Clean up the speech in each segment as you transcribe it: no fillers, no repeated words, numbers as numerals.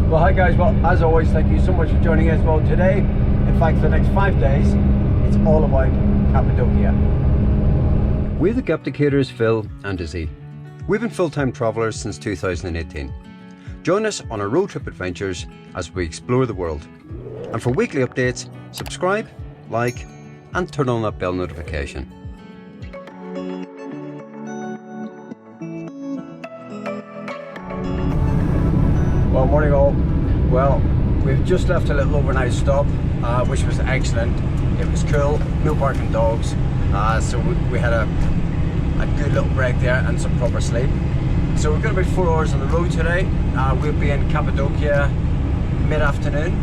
Well, hi guys. Well, as always, thank you so much for joining us. Well, today, in fact, for the next 5 days, it's all about Cappadocia. We're the Captacators Phil and Izzy. We've been full-time travellers since 2018. Join us on our road trip adventures as we explore the world. And for weekly updates, subscribe, like, and turn on that bell notification. Well, morning all. Well, we've just left a little overnight stop, which was excellent. It was cool, no barking dogs, so we had a good little break there and some proper sleep. So we've got about 4 hours on the road today. We'll be in Cappadocia mid-afternoon,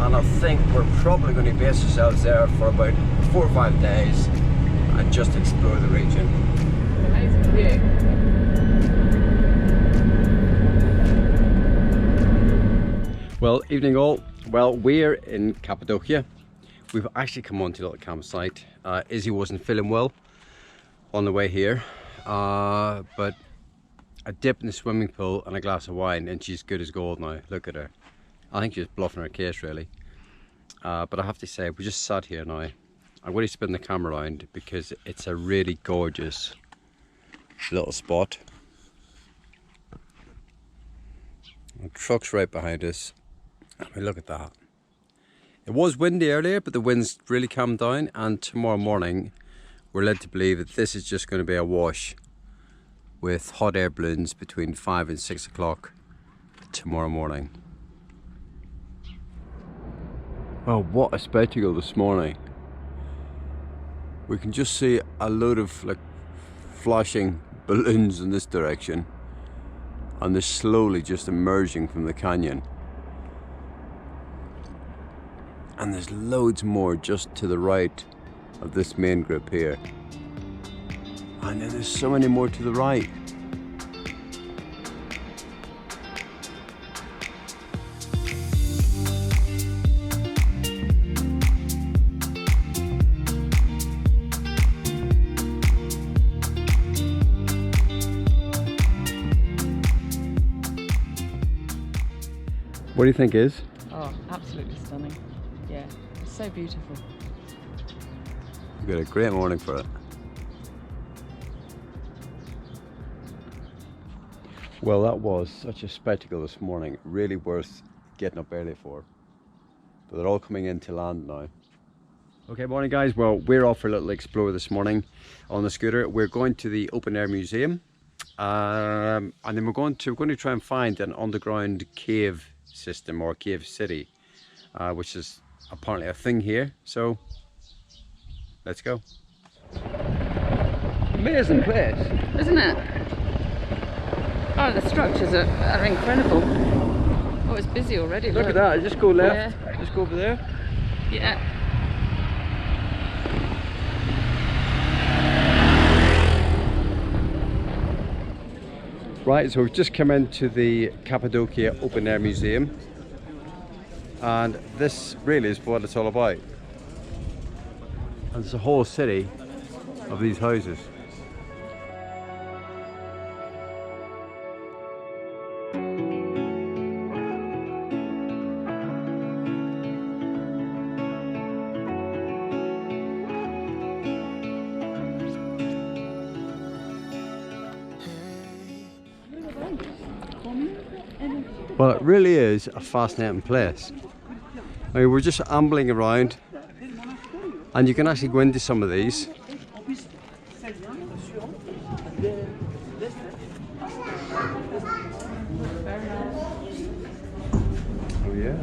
and I think we're probably going to base ourselves there for about 4 or 5 days and just explore the region. Amazing view. Well, evening all. Well, we're in Cappadocia. We've actually come onto a little campsite. Izzy wasn't feeling well on the way here, but a dip in the swimming pool and a glass of wine and she's good as gold now. Look at her. I think she's bluffing her case really. But I have to say, we just sat here now. I'm going to spin the camera around because it's a really gorgeous little spot. The truck's right behind us. I mean, look at that. It was windy earlier, but the wind's really calmed down, and tomorrow morning we're led to believe that this is just going to be a wash with hot air balloons between 5 and 6 o'clock tomorrow morning. Well, what a spectacle this morning. We can just see a load of like flashing balloons in this direction, and they're slowly just emerging from the canyon. And there's loads more just to the right of this main group here. And then there's so many more to the right. What do you think, Iz? Oh, absolutely stunning. Yeah, it's so beautiful. We've got a great morning for it. Well, that was such a spectacle this morning. Really worth getting up early for. But they're all coming in to land now. Okay, morning guys. Well, we're off for a little explore this morning on the scooter. We're going to the open air museum. And then we're going to try and find an underground cave system or cave city, which is apparently a thing here, so let's go. Amazing place, Isn't it? Oh, the structures are incredible. Oh, it's busy already. Look at that. Just go left. Yeah. Just go over there. Yeah. Right, so we've just come into the Cappadocia Open Air Museum, and this really is what it's all about. And there's a whole city of these houses. Well, it really is a fascinating place. I mean, we're just ambling around, and you can actually go into some of these. Oh yeah.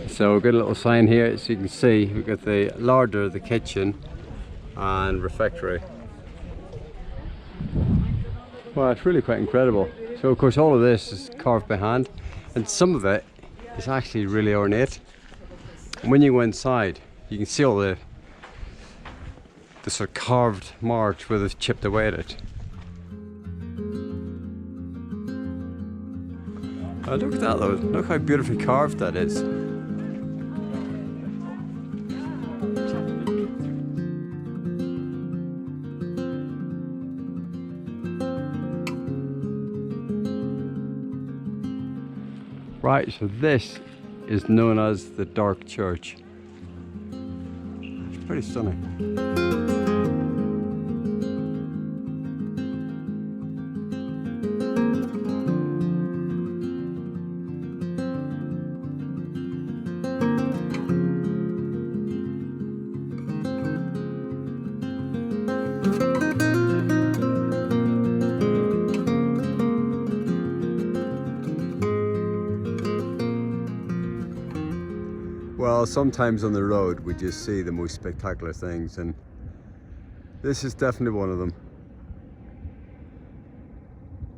So we've got a little sign here, as you can see. We've got the larder, the kitchen and refectory. Well, it's really quite incredible. So of course all of this is carved by hand, and some of it is actually really ornate. And when you go inside, you can see all the sort of carved marks where they've chipped away at it. Oh, look at that though, look how beautifully carved that is. Right, so this is known as the Dark Church. It's pretty stunning. Well, sometimes on the road we just see the most spectacular things, and this is definitely one of them.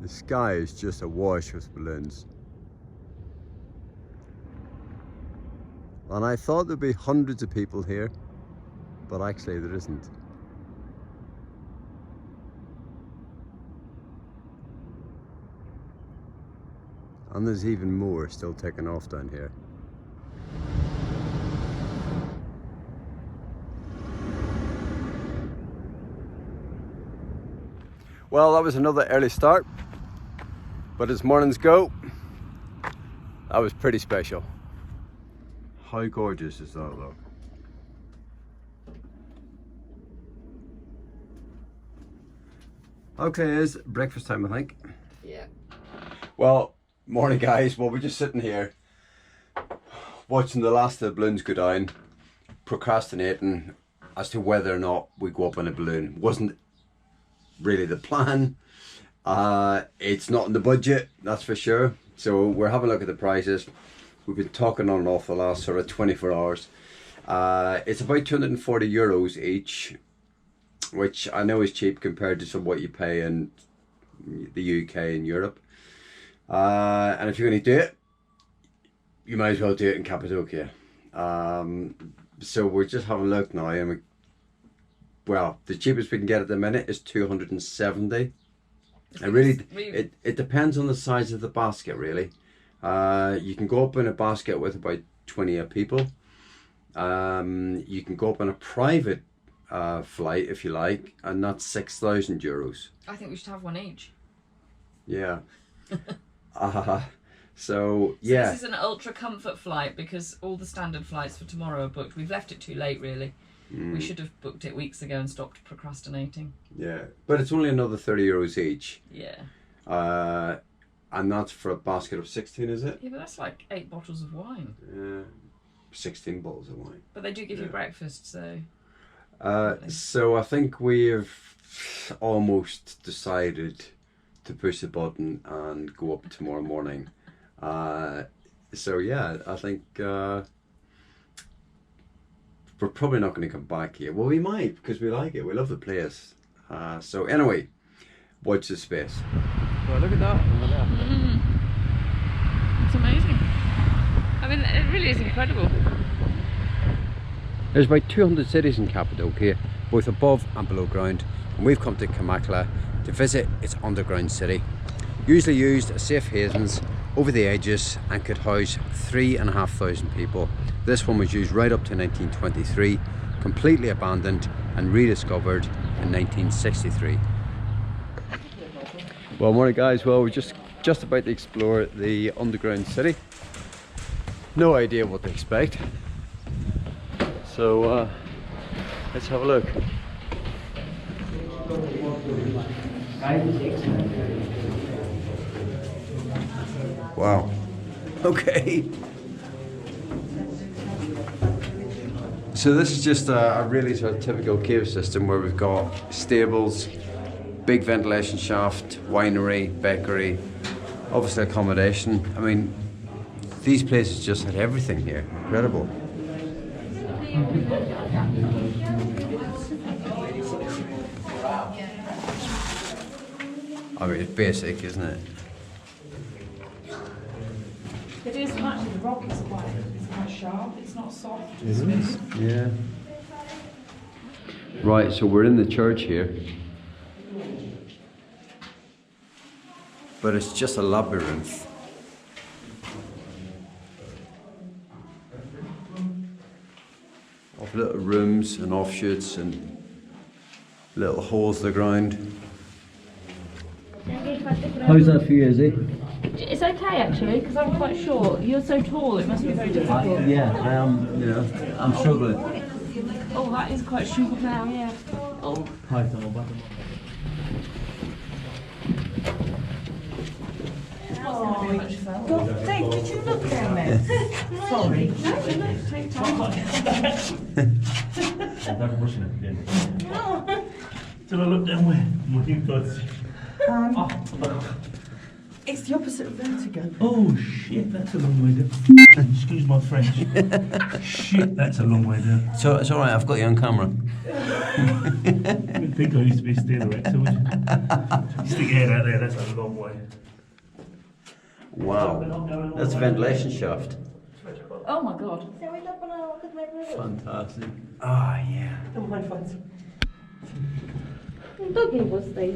The sky is just awash with balloons. And I thought there'd be hundreds of people here, but actually there isn't. And there's even more still taking off down here. Well, that was another early start, but as mornings go, that was pretty special. How gorgeous is that though? Okay, it's breakfast time, I think. Yeah. Well, morning guys. Well, we're just sitting here watching the last of the balloons go down, procrastinating as to whether or not we go up in a balloon. Wasn't really the plan. It's not in the budget, that's for sure. So we're having a look at the prices. We've been talking on and off the last sort of 24 hours. It's about 240 euros each, which I know is cheap compared to what you pay in the UK and Europe. And if you're going to do it, you might as well do it in Cappadocia. So we're just having a look now, and well, the cheapest we can get at the minute is 270. It depends on the size of the basket, really. You can go up in a basket with about 28 people. You can go up on a private flight if you like, and that's 6,000 euros. I think we should have one each. Yeah. So yeah. This is an ultra comfort flight because all the standard flights for tomorrow are booked. We've left it too late, really. We should have booked it weeks ago and stopped procrastinating. Yeah, but it's only another 30 euros each. Yeah. And that's for a basket of 16, is it? Yeah, but that's like 8 bottles of wine. Yeah, 16 bottles of wine. But they do give you breakfast, so... So I think we've almost decided to push the button and go up tomorrow morning. So yeah, I think... we're probably not going to come back here. Well, we might, because we like it. We love the place. So anyway, watch this space. Well, look at that. It's amazing. I mean, it really is incredible. There's about 200 cities in Cappadocia, both above and below ground. And we've come to Kaymakli to visit its underground city. Usually used as safe havens over the edges and could house 3,500 people. This one was used right up to 1923, completely abandoned and rediscovered in 1963. Well, morning guys. Well, we're just about to explore the underground city. No idea what to expect. So let's have a look. Wow. Okay. So this is just a really sort of typical cave system where we've got stables, big ventilation shaft, winery, bakery, obviously accommodation. I mean, these places just had everything here. Incredible. I mean, it's basic, isn't it? It is, and actually the rock is quite sharp, it's not soft. It is, yeah. Right, so we're in the church here. But it's just a labyrinth. Of little rooms and offshoots and little holes in the ground. How's that for you, Izzy? It's okay actually, because I'm quite short. You're so tall, it must be very difficult. Yeah, I am, you know, I'm struggling. Oh, that is quite short now, yeah. Oh. Oh, God, Dave, did you look down there? Sorry. No, take time. Did I look down where? What you got? It's the opposite of vertigo. Oh shit, that's a long way down. Excuse my French. Shit, that's a long way down. So it's alright, I've got you on camera. I didn't think I used to be a steel erector, would you? Stick your head out there, that's a long way. Wow, that's a ventilation shaft. Oh my God. Fantastic. Ah, yeah.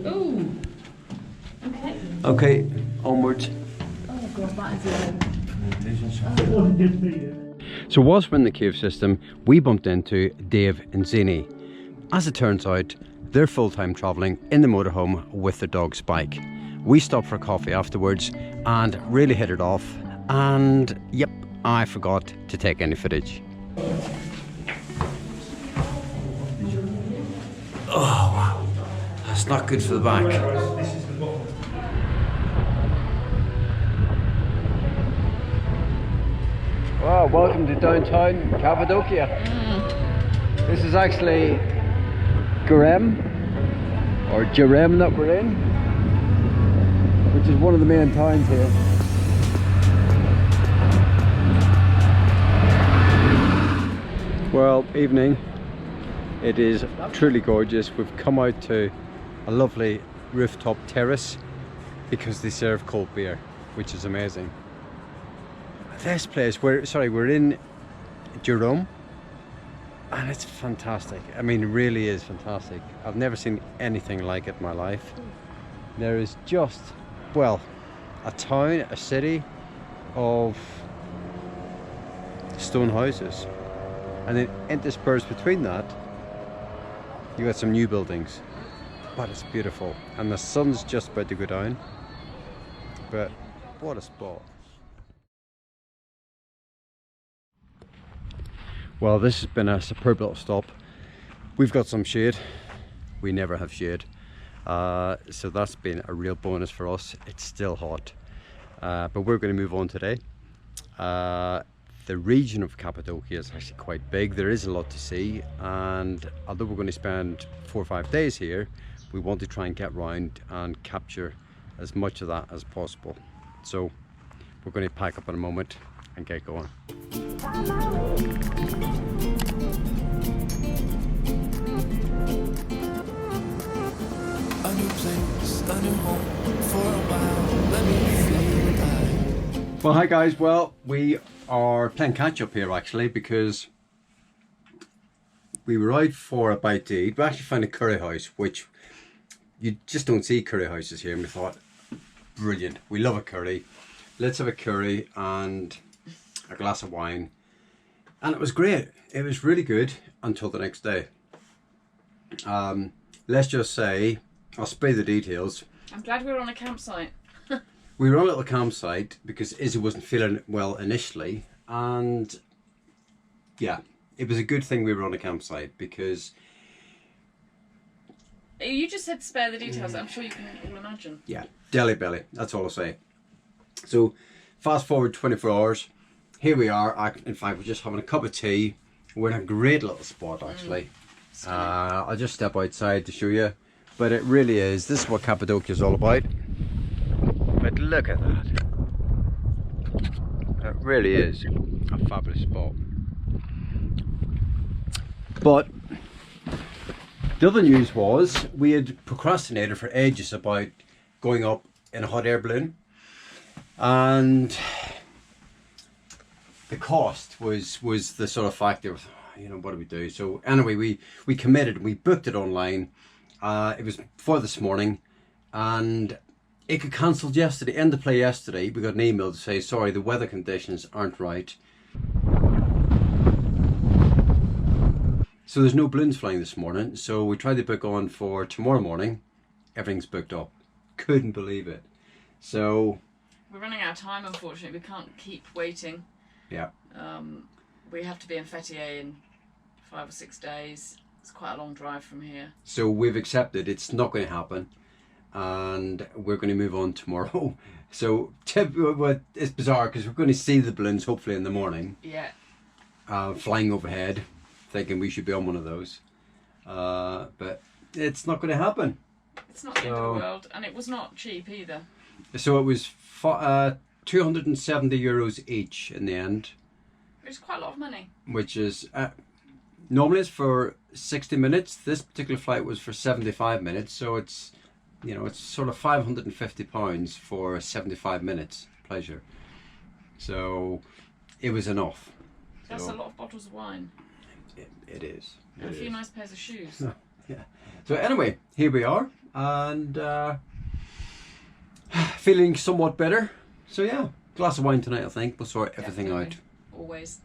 Ooh. Okay. Okay, onwards. Oh God, that is a... So whilst we're in the cave system, we bumped into Dave and Zini. As it turns out, they're full-time travelling in the motorhome with their dog Spike. We stopped for coffee afterwards and really hit it off, and yep, I forgot to take any footage. Oh wow, that's not good for the back. Wow, welcome to downtown Cappadocia. This is actually Goreme, or Goreme that we're in, which is one of the main towns here. Well, evening. It is truly gorgeous. We've come out to a lovely rooftop terrace because they serve cold beer, which is amazing. This place, we're in Goreme, and it's fantastic. I mean, it really is fantastic. I've never seen anything like it in my life. There is just, well, a town, a city of stone houses, and then interspersed between that you got some new buildings, but it's beautiful, and the sun's just about to go down, but what a spot. Well, this has been a superb little stop. We've got some shade. We never have shade. So that's been a real bonus for us. It's still hot. But we're going to move on today. The region of Cappadocia is actually quite big. There is a lot to see. And although we're going to spend 4 or 5 days here, we want to try and get round and capture as much of that as possible. So we're going to pack up in a moment and get going. Well, hi guys. Well, we are playing catch up here actually, because we were out for a bite to eat. We actually found a curry house, which you just don't see curry houses here, and we thought, brilliant, we love a curry, let's have a curry and a glass of wine. And it was great. It was really good until the next day. Let's just say, I'll spare the details. I'm glad we were on a campsite. We were on a little campsite because Izzy wasn't feeling well initially, and yeah, it was a good thing we were on a campsite because... You just said spare the details, I'm sure you can all imagine. Yeah, deli belly, that's all I'll say. So, fast forward 24 hours, here we are. In fact, we're just having a cup of tea. We're in a great little spot actually. I'll just step outside to show you, but it really is, this is what Cappadocia is all about. But look at that. It really is a fabulous spot. But the other news was we had procrastinated for ages about going up in a hot air balloon, and the cost was the sort of factor of, you know, what do we do? So anyway, we committed, we booked it online. It was for this morning, and it got cancelled yesterday, end of play yesterday. We got an email to say, sorry, the weather conditions aren't right. So there's no balloons flying this morning. So we tried to book on for tomorrow morning. Everything's booked up. Couldn't believe it. So We're running out of time, unfortunately. We can't keep waiting. Yeah. We have to be in Fethiye in 5 or 6 days. It's quite a long drive from here. So we've accepted it's not going to happen, and we're going to move on tomorrow. So it's bizarre because we're going to see the balloons hopefully in the morning. Yeah. Flying overhead, thinking we should be on one of those. But it's not going to happen. It's not the end of the world, and it was not cheap either. So it was 270 euros each in the end. It's quite a lot of money. Which is normally it's for 60 minutes. This particular flight was for 75 minutes, so it's, you know, it's sort of £550 for 75 minutes pleasure. So it was enough. That's so, a lot of bottles of wine. It is. And a few nice pairs of shoes. Yeah. So anyway, here we are, and feeling somewhat better. So yeah, glass of wine tonight. I think we'll sort everything Definitely. out. Always.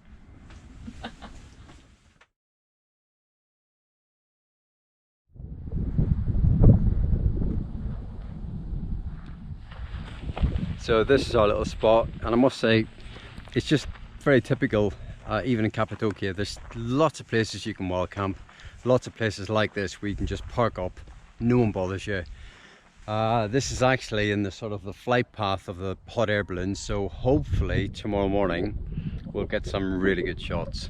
So this is our little spot, and I must say it's just very typical. Even in Cappadocia, there's lots of places you can wild camp, lots of places like this where you can just park up, no one bothers you. This is actually in the sort of the flight path of the hot air balloons, so hopefully tomorrow morning we'll get some really good shots.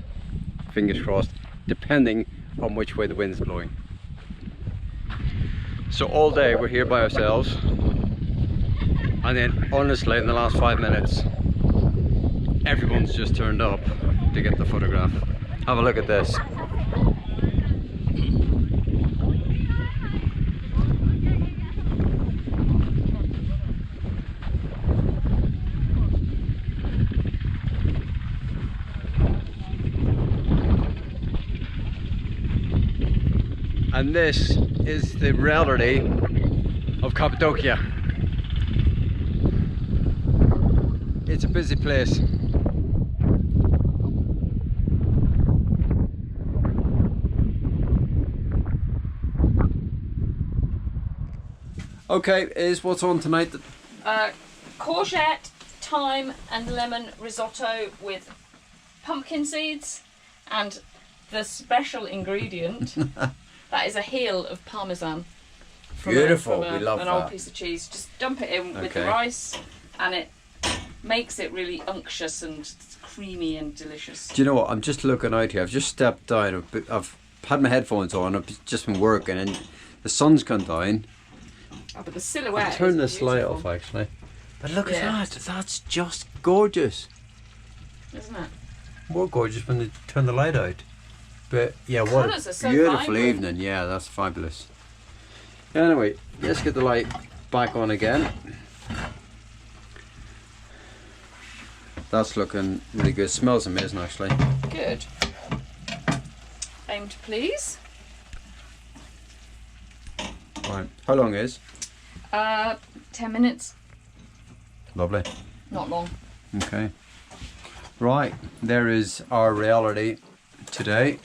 Fingers crossed, depending on which way the wind's blowing. So all day we're here by ourselves, and then honestly in the last 5 minutes everyone's just turned up to get the photograph. Have a look at this. And this is the reality of Cappadocia. It's a busy place. Okay, is what's on tonight? Courgette, thyme and lemon risotto with pumpkin seeds, and the special ingredient that is a heel of parmesan. Beautiful, we love an that. old piece of cheese. Just dump it in with the rice, and it makes it really unctuous and creamy and delicious. Do you know what? I'm just looking out here. I've just stepped down. I've had my headphones on. I've just been working, and the sun's gone down. Oh, but the silhouette. I'll turn this light beautiful. off actually. But look Yeah. at that. That's just gorgeous. Isn't it? More gorgeous when they turn the light out. But yeah, what Colours a are so beautiful vibrant. evening. Yeah, that's fabulous. Anyway, let's get the light back on again. That's looking really good. Smells amazing actually. Good. Aim to please. Right. How long is? 10 minutes. Lovely. Not long. Okay. Right, there is our reality today.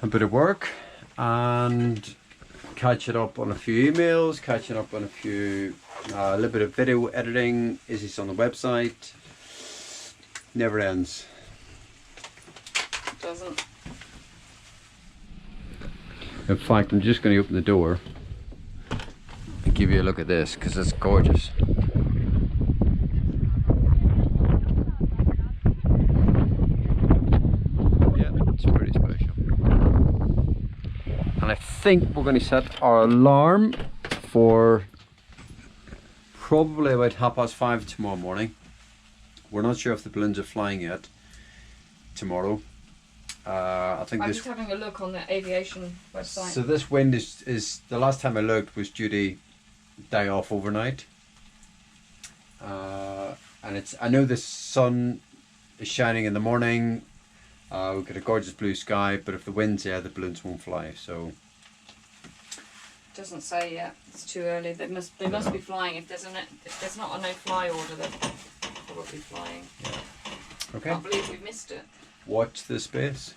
A bit of work and catching up on a few emails, catching up on a few, a little bit of video editing. Izzy's on the website. Never ends. It doesn't. In fact, I'm just going to open the door and give you a look at this because it's gorgeous. Yeah, it's pretty special. And I think we're going to set our alarm for probably about 5:30 tomorrow morning. We're not sure if the balloons are flying yet tomorrow. I think I'm this. just having a look on the aviation website. So this wind is the last time I looked was due to die off overnight. And it's, I know the sun is shining in the morning. We've got a gorgeous blue sky, but if the wind's there, the balloons won't fly. So Doesn't say yet. It's too early. They must be flying. If there's not a no-fly order, they're probably flying. okay, Can't believe we've missed it. watch the space.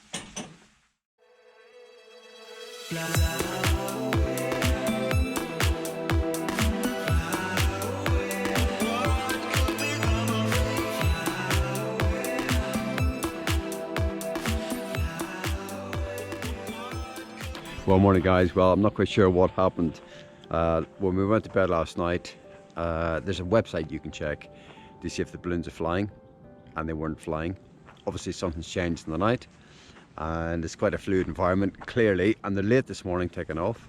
Well, morning guys. Well, I'm not quite sure what happened when we went to bed last night. There's a website you can check to see if the balloons are flying, and they weren't flying. Obviously something's changed in the night, and it's quite a fluid environment clearly, and they're late this morning taking off.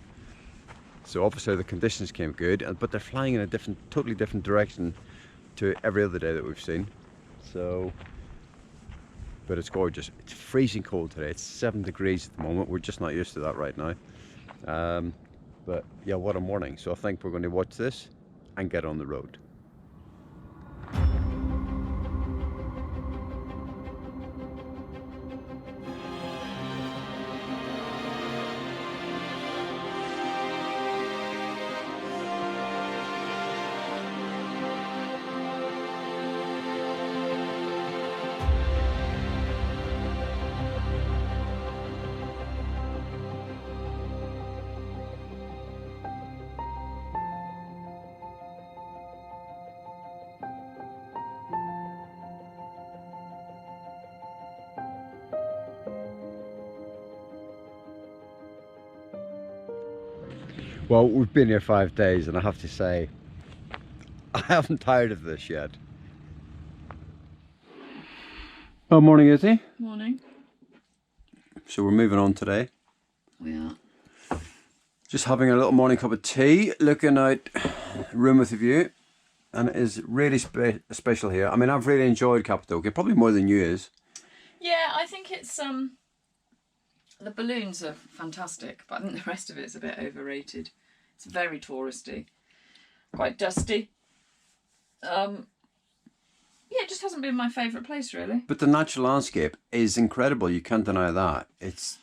So obviously the conditions came good, but they're flying in a totally different direction to every other day that we've seen. So, but it's gorgeous. It's freezing cold today. It's 7 degrees at the moment. We're just not used to that right now. But yeah, what a morning. So I think we're going to watch this and get on the road. Well, we've been here 5 days, and I have to say, I haven't tired of this yet. Oh, morning, Izzy. Morning. So we're moving on today. We are. Just having a little morning cup of tea, looking out room with a view, and it is really special here. I mean, I've really enjoyed Cappadocia, probably more than you is. Yeah, I think it's the balloons are fantastic, but I think the rest of it is a bit overrated. It's very touristy, quite dusty. Yeah, it just hasn't been my favourite place really. But the natural landscape is incredible. You can't deny that. It's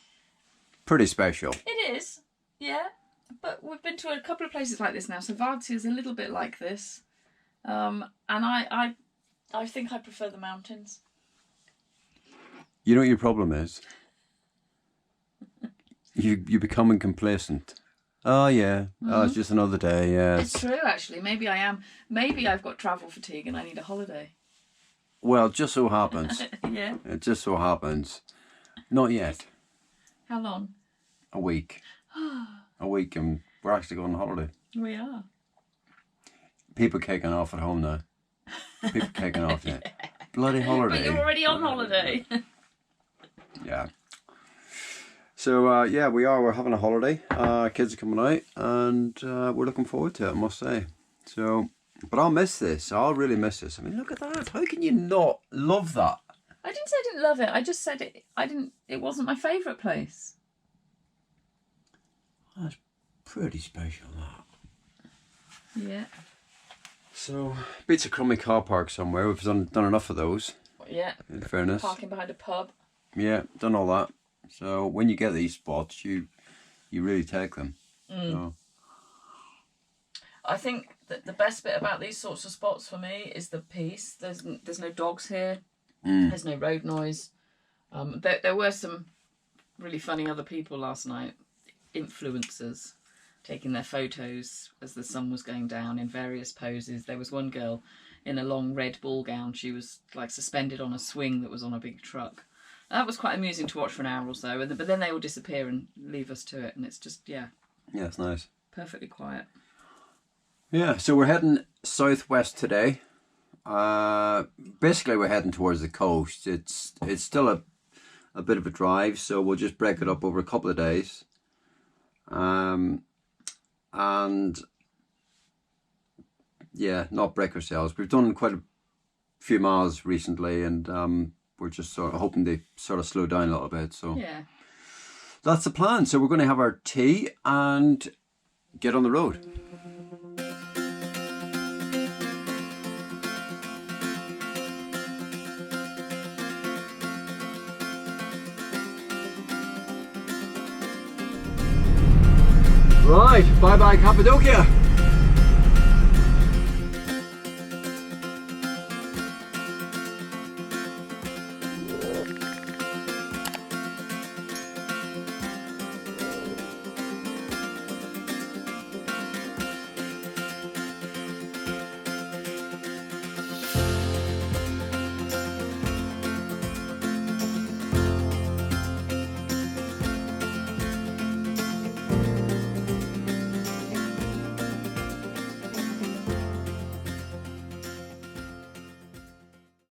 pretty special. It is, yeah. But we've been to a couple of places like this now. So Vardsea is a little bit like this, and I think I prefer the mountains. You know what your problem is? You're becoming complacent. Oh yeah, oh, it's just another day. Yeah, It's true, actually. Maybe I am. Maybe I've got travel fatigue and I need a holiday. well, it just so happens. Yeah. It just so happens. Not yet. How long? A week. A week, and we're actually going on holiday. We are. People kicking off at home now. People kicking off, yeah. Bloody holiday. But you're already on holiday. Yeah. So yeah, we're having a holiday. Kids are coming out, and we're looking forward to it, I must say. So, but I'll miss this. I'll really miss this. I mean, look at that. How can you not love that? I didn't say I didn't love it. I just said it. It wasn't my favourite place. That's pretty special, that. Yeah. So, beats a crummy car park somewhere. We've done enough of those. Yeah. In fairness. Parking behind a pub. Yeah, done all that. So when you get these spots, you really take them. So. I think that the best bit about these sorts of spots for me is the peace. There's no dogs here. There's no road noise. There were some really funny other people last night, influencers, taking their photos as the sun was going down in various poses. There was one girl in a long red ball gown. She was like suspended on a swing that was on a big truck. That was quite amusing to watch for an hour or so, but then they all disappear and leave us to it, and it's just, yeah. Yeah, it's nice. Perfectly quiet. Yeah, so we're heading southwest today. Basically, we're heading towards the coast. It's still a bit of a drive, so we'll just break it up over a couple of days. And yeah, not break ourselves. We've done quite a few miles recently, and we're just sort of hoping to sort of slow down a little bit. So Yeah. that's the plan. So we're going to have our tea and get on the road. Right, bye bye Cappadocia.